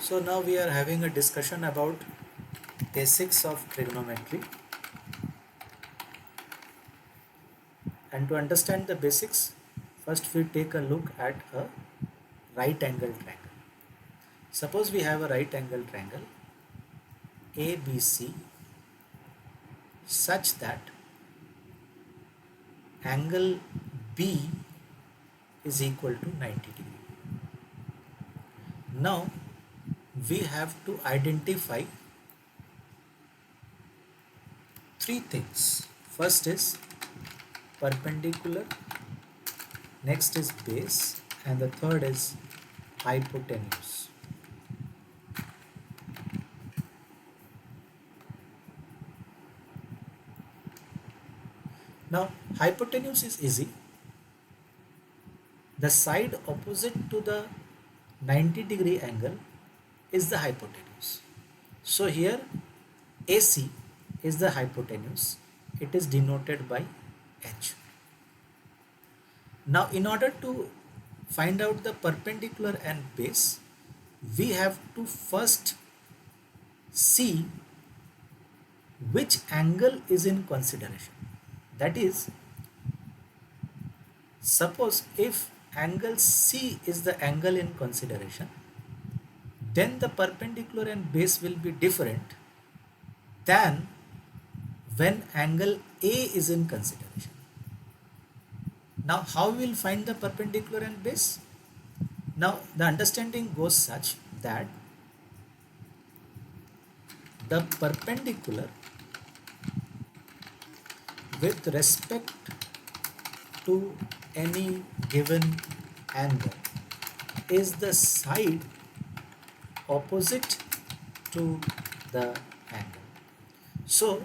So now we are having a discussion about basics of trigonometry, and to understand the basics, first we take a look at a right angle triangle. Suppose we have a right angle triangle ABC such that angle B is equal to 90 degree. Now we have to identify three things. First is perpendicular, next is base, and the third is hypotenuse. Now hypotenuse is easy. The side opposite to the 90-degree angle is the hypotenuse. So here AC is the hypotenuse. It is denoted by H. Now in order to find out the perpendicular and base, we have to first see which angle is in consideration. That is, suppose if angle C is the angle in consideration, then the perpendicular and base will be different than when angle A is in consideration. Now how we will find the perpendicular and base? Now the understanding goes such that the perpendicular with respect to any given angle is the side opposite to the angle. So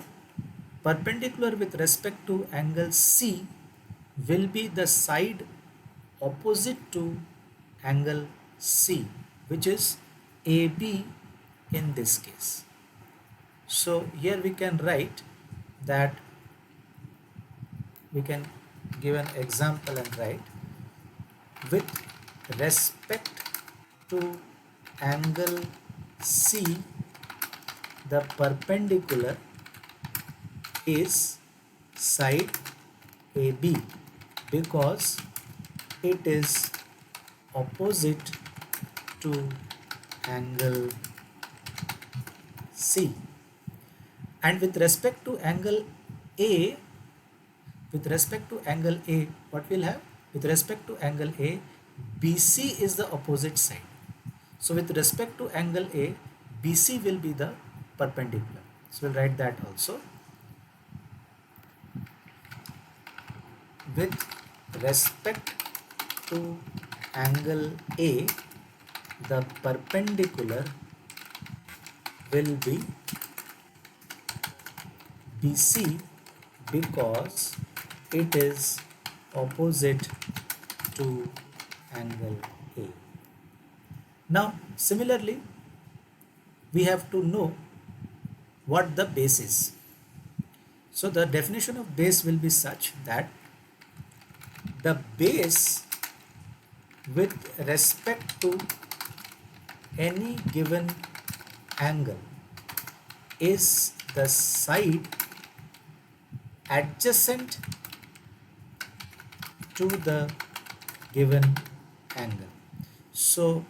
perpendicular with respect to angle C will be the side opposite to angle C, which is AB in this case. So here we can write that, we can give an example and write, with respect to angle C, the perpendicular is side AB because it is opposite to angle C. And with respect to angle A, what we'll have? With respect to angle A, BC is the opposite side. So with respect to angle A, BC will be the perpendicular. So we'll write that also. With respect to angle A, the perpendicular will be BC because it is opposite to angle A. Now similarly, we have to know what the base is. So the definition of base will be such that the base with respect to any given angle is the side adjacent to the given angle. So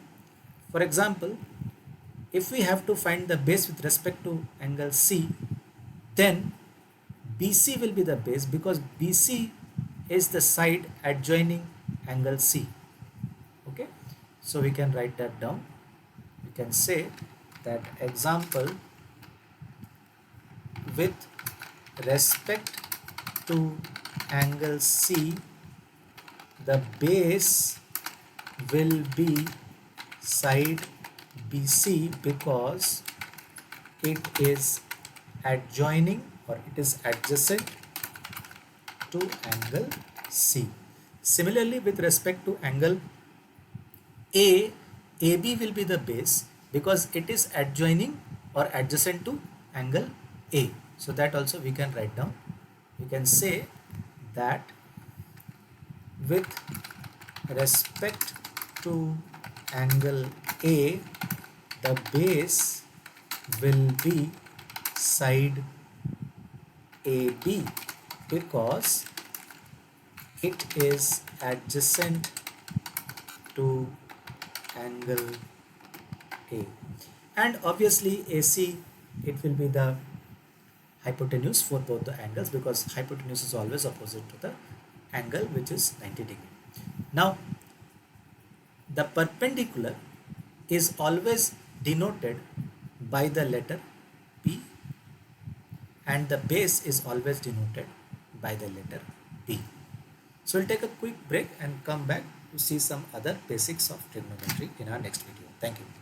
for example, if we have to find the base with respect to angle C, then BC will be the base because BC is the side adjoining angle C. Okay, so we can write that down. We can say that example, with respect to angle C, the base will be side BC because it is adjoining or it is adjacent to angle C. Similarly, with respect to angle A, AB will be the base because it is adjoining or adjacent to angle A. So that also we can write down. We can say that with respect to angle A, the base will be side AB because it is adjacent to angle A. And obviously AC, it will be the hypotenuse for both the angles because hypotenuse is always opposite to the angle which is 90 degree. Now the perpendicular is always denoted by the letter P and the base is always denoted by the letter B. So we'll take a quick break and come back to see some other basics of trigonometry in our next video. Thank you.